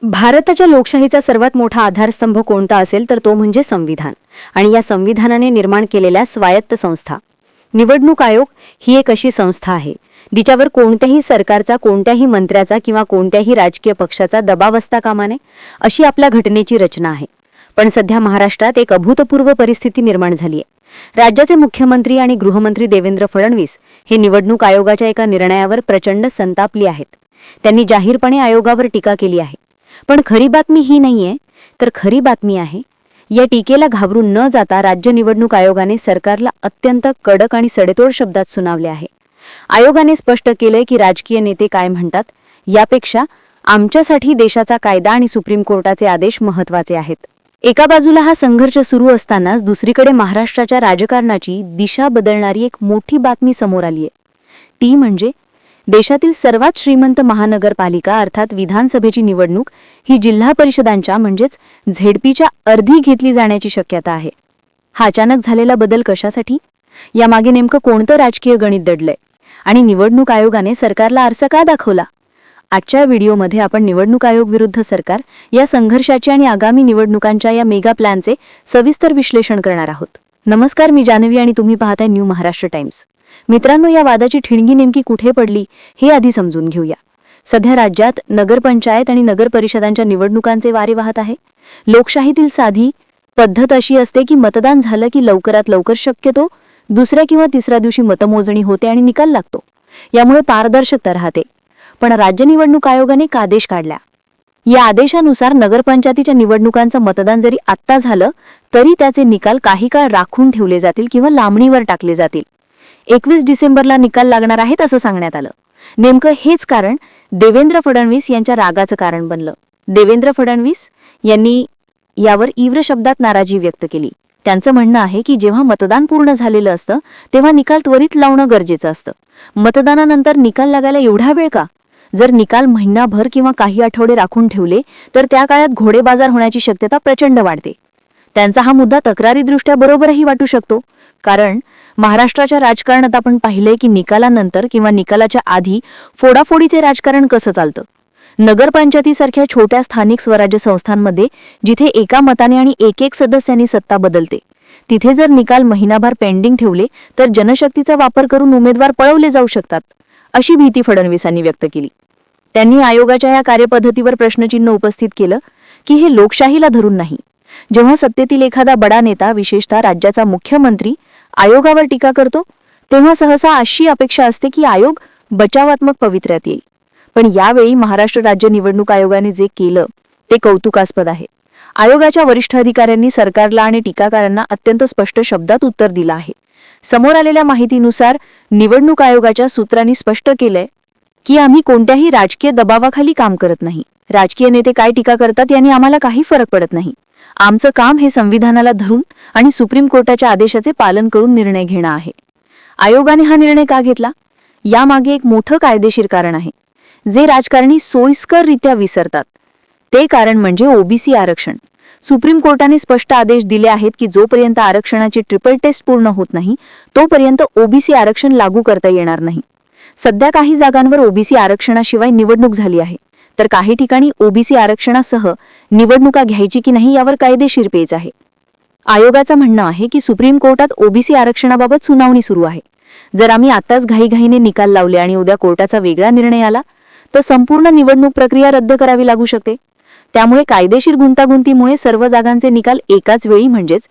भारताच्या लोकशाहीचा सर्वात मोठा आधारस्तंभ कोणता असेल तर तो म्हणजे संविधान आणि या संविधानाने निर्माण केलेल्या स्वायत्त संस्था. निवडणूक आयोग ही एक अशी संस्था आहे जिच्यावर कोणत्याही सरकारचा, कोणत्याही मंत्र्याचा किंवा कोणत्याही राजकीय पक्षाचा दबाव असता कामा नये अशी आपल्या घटनेची रचना आहे. पण सध्या महाराष्ट्रात एक अभूतपूर्व परिस्थिती निर्माण झाली आहे. राज्याचे मुख्यमंत्री आणि गृहमंत्री देवेंद्र फडणवीस हे निवडणूक आयोगाच्या एका निर्णयावर प्रचंड संतापले आहेत. त्यांनी जाहीरपणे आयोगावर टीका केली आहे. पण खरी बातमी ही नाहीये, तर खरी बातमी आहे या टीकेला घाबरून न जाता राज्य निवडणूक आयोगाने सरकारला अत्यंत कडक आणि सडेतोड शब्दात सुनावले आहे. आयोगाने स्पष्ट केलंय की राजकीय नेते काय म्हणतात यापेक्षा आमच्यासाठी देशाचा कायदा आणि सुप्रीम कोर्टाचे आदेश महत्त्वाचे आहेत. एका बाजूला हा संघर्ष सुरू असतानाच दुसरीकडे महाराष्ट्राच्या राजकारणाची दिशा बदलणारी एक मोठी बातमी समोर आली आहे. ती म्हणजे देशातील सर्वात श्रीमंत महानगरपालिका अर्थात विधानसभेची निवडणूक ही जिल्हा परिषदांच्या म्हणजेच झेडपीच्या अर्धी घेतली जाण्याची शक्यता आहे. हा अचानक झालेला बदल कशासाठी? यामागे नेमकं कोणतं राजकीय गणित दडलंय आणि निवडणूक आयोगाने सरकारला आरसा का दाखवला? आजच्या व्हिडिओमध्ये आपण निवडणूक आयोग विरुद्ध सरकार या संघर्षाचे आणि आगामी निवडणुकांच्या या मेगा प्लॅनचे सविस्तर विश्लेषण करणार आहोत. नमस्कार, मी जान्हवी आणि तुम्ही पाहताय न्यू महाराष्ट्र टाइम्स. मित्रांनो, या वादाची ठिणगी नेमकी कुठे पडली हे आधी समजून घेऊया. सध्या राज्यात नगरपंचायत आणि नगर परिषदांच्या निवडणुकांचे वारे वाहत आहे. लोकशाहीतील साधी पद्धत अशी असते की मतदान झालं की लवकरात लवकर, शक्यतो दुसऱ्या किंवा तिसऱ्या दिवशी मतमोजणी होते आणि निकाल लागतो. यामुळे पारदर्शकता राहते. पण राज्य निवडणूक आयोगाने एक आदेश काढला. या आदेशानुसार नगरपंचायतीच्या निवडणुकांचं मतदान जरी आत्ता झालं तरी त्याचे निकाल काही काळ राखून ठेवले जातील किंवा लांबणीवर टाकले जातील. 21 डिसेंबरला निकाल लागणार आहेत असं सांगण्यात आलं. नेमकं हेच कारण देवेंद्र फडणवीस यांच्या रागाचं कारण बनलं. देवेंद्र फडणवीस यांनी यावर तीव्र शब्दात नाराजी व्यक्त केली. त्यांचं म्हणणं आहे की जेव्हा मतदान पूर्ण झालेलं असतं तेव्हा निकाल त्वरित लावणं गरजेचं असतं. मतदानानंतर निकाल लागायला एवढा वेळ का? जर निकाल महिनाभर किंवा काही आठवडे राखून ठेवले तर त्या काळात घोडेबाजार होण्याची शक्यता प्रचंड वाढते. त्यांचा हा मुद्दा तक्रारीदृष्ट्या बरोबरही वाटू शकतो, कारण महाराष्ट्राच्या राजकारणात आपण पाहिलंय की निकालानंतर किंवा निकालाच्या आधी फोडाफोडीचे राजकारण कसं चालतं. नगरपंचायतीसारख्या छोट्या स्थानिक स्वराज्य संस्थांमध्ये जिथे एका मताने आणि एक सदस्यांनी सत्ता बदलते, तिथे जर निकाल महिनाभर पेंडिंग ठेवले तर जनशक्तीचा वापर करून उमेदवार पळवले जाऊ शकतात, अशी भीती फडणवीसांनी व्यक्त केली. त्यांनी आयोगाच्या या कार्यपद्धतीवर प्रश्नचिन्ह उपस्थित केलं की हे लोकशाहीला धरून नाही. जेव्हा सत्तेतील एखादा बडा नेता, विशेषतः राज्याचा मुख्यमंत्री, आयोगावर टीका करतो तेव्हा सहसा अशी अपेक्षा असते की आयोग बचावात्मक पवित्र्यात येईल. पण यावेळी महाराष्ट्र राज्य निवडणूक आयोगाने जे केलं ते कौतुकास्पद आहे. आयोगाच्या वरिष्ठ अधिकाऱ्यांनी सरकारला आणि टीकाकारांना अत्यंत स्पष्ट शब्दात उत्तर दिलं आहे. समोर आलेल्या माहितीनुसार निवडणूक आयोगाच्या सूत्रांनी स्पष्ट केलंय की आम्ही कोणत्याही राजकीय दबावाखाली काम करत नाही. राजकीय नेते काय टीका करतात यांनी आम्हाला काही फरक पडत नाही. आमचं काम हे संविधानाला धरून आणि सुप्रीम कोर्टाच्या आदेशाचे पालन करून निर्णय घेणं आहे. आयोगाने हा निर्णय का घेतला? यामागे एक मोठं कायदेशीर कारण आहे, जे राजकारणी सोयीस्कररित्या विसरतात. ते कारण म्हणजे ओबीसी आरक्षण. सुप्रीम कोर्टाने स्पष्ट आदेश दिले आहेत की जोपर्यंत आरक्षणाची ट्रिपल टेस्ट पूर्ण होत नाही तोपर्यंत ओबीसी आरक्षण लागू करता येणार नाही. सध्या काही जागांवर ओबीसी आरक्षणाशिवाय निवडणूक झाली आहे, तर काही ठिकाणी ओबीसी आरक्षणासह निवडणुका घ्यायची की नाही यावर कायदेशीर पेच आहे. आयोगाचं म्हणणं आहे की सुप्रीम कोर्टात ओबीसी आरक्षणाबाबत सुनावणी सुरू आहे. जर आम्ही आताच घाईघाईने निकाल लावले आणि उद्या कोर्टाचा वेगळा निर्णय आला तर संपूर्ण निवडणूक प्रक्रिया रद्द करावी लागू शकते. त्यामुळे कायदेशीर गुंतागुंतीमुळे सर्व जागांचे निकाल एकाच वेळी म्हणजेच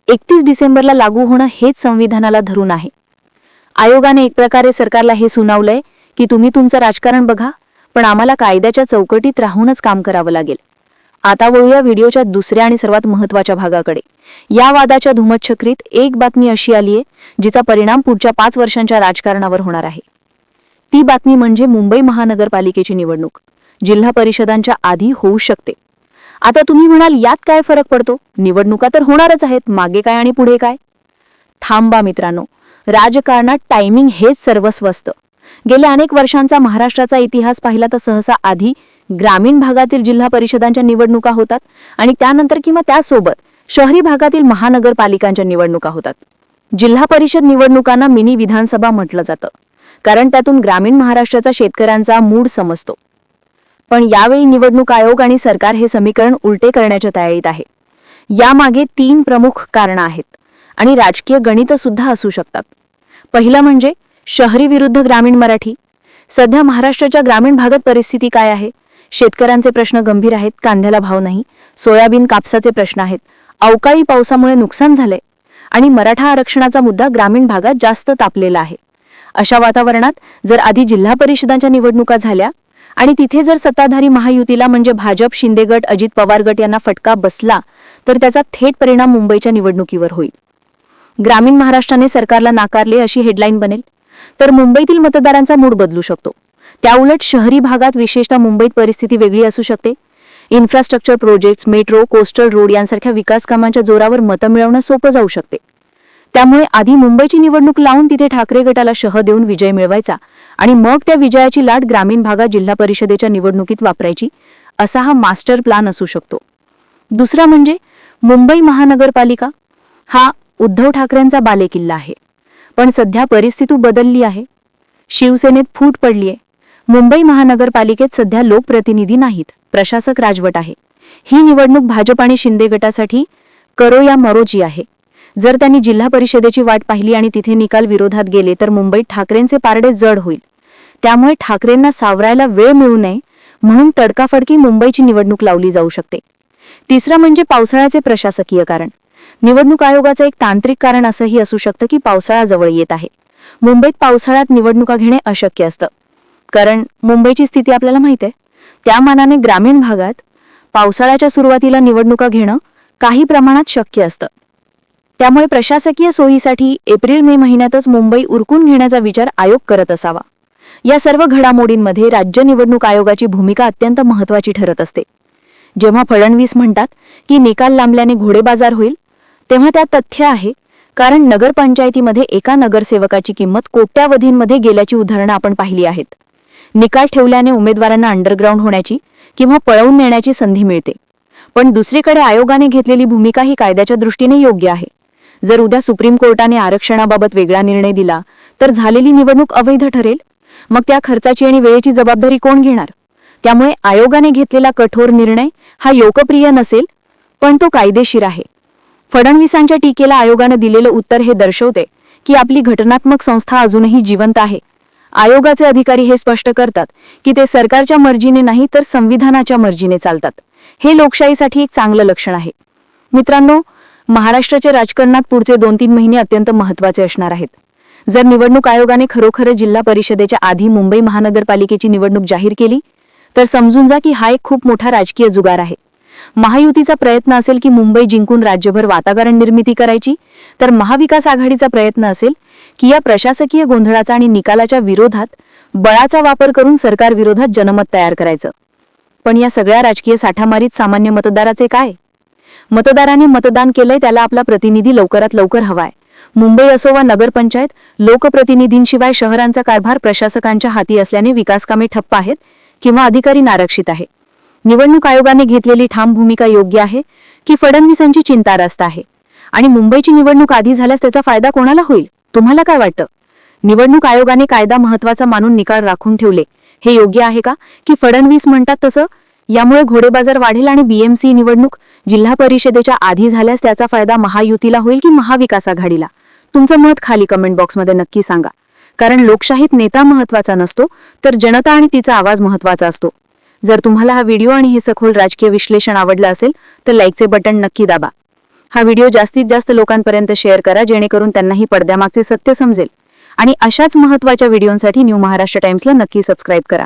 31 डिसेंबरला लागू होणं हेच संविधानाला धरून आहे. आयोगाने एक प्रकारे सरकारला हे सुनावलंय की तुम्ही तुमचं राजकारण बघा, पण आम्हाला कायद्याच्या चौकटीत राहूनच काम करावं लागेल. आता वळूया व्हिडिओच्या दुसऱ्या आणि सर्वात महत्त्वाच्या भागाकडे. या वादाच्या धुमच्छक्रीत एक बातमी अशी आलीये जिचा परिणाम पुढच्या 5 वर्षांच्या राजकारणावर होणार आहे. ती बातमी म्हणजे मुंबई महानगरपालिकेची निवडणूक जिल्हा परिषदांच्या आधी होऊ शकते. आता तुम्ही म्हणाल यात काय फरक पडतो? निवडणुका तर होणारच आहेत, मागे काय आणि पुढे काय? थांबा मित्रांनो, राजकारणात टायमिंग हेच सर्वस्व असतं. गेल्या अनेक वर्षांचा महाराष्ट्राचा इतिहास पाहिला तर सहसा आधी ग्रामीण भागातील जिल्हा परिषदांच्या निवडणुका होतात आणि त्यानंतर किंवा त्यासोबत शहरी भागातील महानगरपालिकांच्या निवडणुका होतात. जिल्हा परिषद निवडणुकांना मिनी विधानसभा म्हटलं जातं, कारण त्यातून ग्रामीण महाराष्ट्राचा शेतकऱ्यांचा मूड समजतो. पण यावेळी निवडणूक आयोग आणि सरकार हे समीकरण उलटे करण्याच्या तयारीत आहे. यामागे 3 प्रमुख कारणं आहेत आणि राजकीय गणित सुद्धा असू शकतात. पहिलं म्हणजे शहरी विरुद्ध ग्रामीण मराठी. सध्या महाराष्ट्राच्या ग्रामीण भागात परिस्थिती काय आहे? शेतकऱ्यांचे प्रश्न गंभीर आहेत, कांद्याला भाव नाही, सोयाबीन कापसाचे प्रश्न आहेत, अवकाळी पावसामुळे नुकसान झाले आणि मराठा आरक्षणाचा मुद्दा ग्रामीण भागात जास्त तापलेला आहे. अशा वातावरणात जर आधी जिल्हा परिषदांच्या निवडणुका झाल्या आणि तिथे जर सत्ताधारी महायुतीला म्हणजे भाजप, शिंदे गट, अजित पवार गट यांना फटका बसला तर त्याचा थेट परिणाम मुंबईच्या निवडणुकीवर होईल. ग्रामीण महाराष्ट्राने सरकारला नाकारले अशी हेडलाईन बनेल तर मुंबईतील मतदारांचा मूड बदलू शकतो. त्याउलट शहरी भागात, विशेषतः मुंबईत परिस्थिती वेगळी असू शकते. Infrastructure projects, metro, coastal road यांसारख्या विकास कामांच्या जोरावर मतं मिळवणं सोपं जाऊ शकते. त्यामुळे आधी मुंबईची निवडणूक लावून तिथे ठाकरे गटाला शह देऊन विजय मिळवायचा आणि मग त्या विजयाची लाट ग्रामीण भागात जिल्हा परिषदेच्या निवडणुकीत वापरायची, असा हा मास्टर प्लान असू शकतो. दुसरा म्हणजे मुंबई महानगरपालिका. हा उद्धव ठाकरेंचा बालेकिल्ला आहे, पण सध्या परिस्थिती बदलली आहे. शिवसेनेत फूट पडली आहे. मुंबई महानगरपालिकेत सध्या लोकप्रतिनिधी नाहीत, प्रशासक राजवट आहे. ही निवडणूक भाजप आणि शिंदे गटासाठी करो या मरोची आहे. जर त्यांनी जिल्हा परिषदेची वाट पाहिली आणि तिथे निकाल विरोधात गेले तर मुंबईत ठाकरेंचे पारडे जड होईल. त्यामुळे ठाकरेंना सावरायला वेळ मिळू नये म्हणून तडकाफडकी मुंबईची निवडणूक लावली जाऊ शकते. तिसरा म्हणजे पावसाळ्याचे प्रशासकीय कारण. निवडणूक आयोगाचं एक तांत्रिक कारण असंही असू शकतं की पावसाळा जवळ येत आहे. मुंबईत पावसाळ्यात निवडणुका घेणे अशक्य असतं, कारण मुंबईची स्थिती आपल्याला माहिती आहे. त्या मानाने ग्रामीण भागात पावसाळ्याच्या सुरुवातीला निवडणुका घेणं काही प्रमाणात शक्य असतं. त्यामुळे प्रशासकीय सोयीसाठी एप्रिल-मे महिन्यातच मुंबई उरकून घेण्याचा विचार आयोग करत असावा. या सर्व घडामोडींमध्ये राज्य निवडणूक आयोगाची भूमिका अत्यंत महत्त्वाची ठरत असते. जेव्हा फडणवीस म्हणतात की निकाल लांबल्याने घोडेबाजार होईल, तेव्हा त्यात तथ्य आहे. कारण नगरपंचायतीमध्ये एका नगरसेवकाची किंमत कोट्यावधींमध्ये गेल्याची उदाहरणं आपण पाहिली आहेत. निकाल ठेवल्याने उमेदवारांना अंडरग्राऊंड होण्याची किंवा पळवून नेण्याची संधी मिळते. पण दुसरीकडे आयोगाने घेतलेली भूमिका ही कायद्याच्या दृष्टीने योग्य आहे. जर उद्या सुप्रीम कोर्टाने आरक्षणाबाबत वेगळा निर्णय दिला तर झालेली निवडणूक अवैध ठरेल. मग त्या खर्चाची आणि वेळेची जबाबदारी कोण घेणार? त्यामुळे आयोगाने घेतलेला कठोर निर्णय हा लोकप्रिय नसेल, पण तो कायदेशीर आहे. फडणवीसांच्या टीकेला आयोगाने दिलेलं उत्तर हे दर्शवते की आपली घटनात्मक संस्था अजूनही जिवंत आहे. आयोगाचे अधिकारी हे स्पष्ट करतात की ते सरकारच्या मर्जीने नाही तर संविधानाच्या मर्जीने चालतात. हे लोकशाहीसाठी एक चांगलं लक्षण आहे. मित्रांनो, महाराष्ट्राच्या राजकारणात पुढचे 2-3 महिने अत्यंत महत्त्वाचे असणार आहेत. जर निवडणूक आयोगाने खरोखर जिल्हा परिषदेच्या आधी मुंबई महानगरपालिकेची निवडणूक जाहीर केली तर समजून जा की हा एक खूप मोठा राजकीय जुगार आहे. महायुतीचा प्रयत्न असेल की मुंबई जिंकून राज्यभर वातावरण निर्मिती करायची, तर महाविकास आघाडीचा प्रयत्न असेल की या प्रशासकीय गोंधळाचा आणि निकालाच्या विरोधात बळाचा वापर करून सरकार विरोधात जनमत तयार करायचं. पण या सगळ्या राजकीय साठामारीत सामान्य मतदाराचे काय? मतदाराने मतदान केलंय, त्याला आपला प्रतिनिधी लवकरात लवकर हवाय. मुंबई असो वा नगरपंचायत, लोकप्रतिनिधींशिवाय शहरांचा कारभार प्रशासकांच्या हाती असल्याने विकासकामे ठप्प आहेत किंवा अधिकारी नारक्षित आहे. निवडणूक आयोगाने घेतलेली ठाम भूमिका योग्य आहे की फडणवीसांची चिंता रास्त आहे? आणि मुंबईची निवडणूक आधी झाल्यास त्याचा फायदा कोणाला होईल? तुम्हाला काय वाटतं? निवडणूक आयोगाने कायदा महत्त्वाचा मानून निकाल राखून ठेवले हे योग्य आहे का, की फडणवीस म्हणतात तसं यामुळे घोडेबाजार वाढेल आणि बीएमसी निवडणूक जिल्हा परिषदेच्या आधी झाल्यास त्याचा फायदा महायुतीला होईल की महाविकास आघाडीला? तुमचं मत खाली कमेंट बॉक्समध्ये नक्की सांगा. कारण लोकशाहीत नेता महत्त्वाचा नसतो, तर जनता आणि तिचा आवाज महत्त्वाचा असतो. जर तुम्हाला हा व्हिडिओ आणि हे सखोल राजकीय विश्लेषण आवडलं असेल तर लाईकचे बटन नक्की दाबा. हा व्हिडिओ जास्तीत जास्त लोकांपर्यंत शेअर करा, जेणेकरून त्यांनाही पडद्यामागचे सत्य समजेल. आणि अशाच महत्त्वाच्या व्हिडिओंसाठी न्यू महाराष्ट्र टाइम्सला नक्की सबस्क्राईब करा.